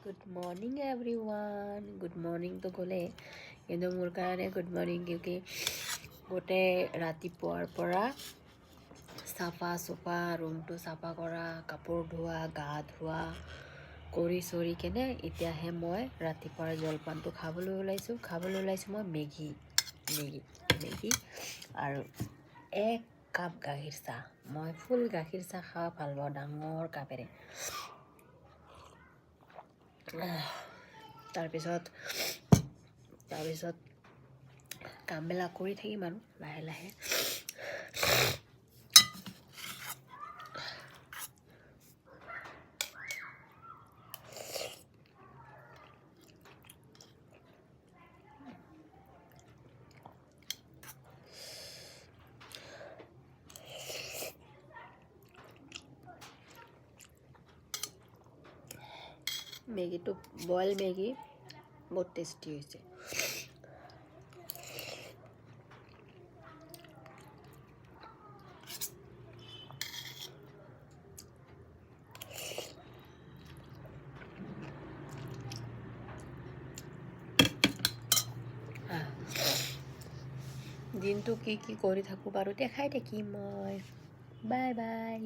Good morning everyone. Good morning to gole. কিন্তু মোৰ কাৰণে good morning কিউকি গোটেই ৰাতিপুৱাৰ পৰা চাফা চুফা ৰুমটো চাফা কৰা কাপোৰ ধোৱা গা ধোৱা কৰি চৰি কেনে এতিয়াহে মই ৰাতিপুৱাৰ জলপানটো খাবলৈ ওলাইছোঁ মই মেগী আৰু এক কাপ গাখীৰ চাহ মই ফুল গাখীৰ চাহ খাই ভাল পাওঁ ডাঙৰ কাপেৰে তাৰপিছত কামবিলাক কৰি থাকিম আৰু লাহে লাহে মেগীটো বইল মেগী বহুত টেষ্টি হৈছে দিনটো কি কৰি থাকোঁ বাৰু দেখাই থাকিম মই বাই বাই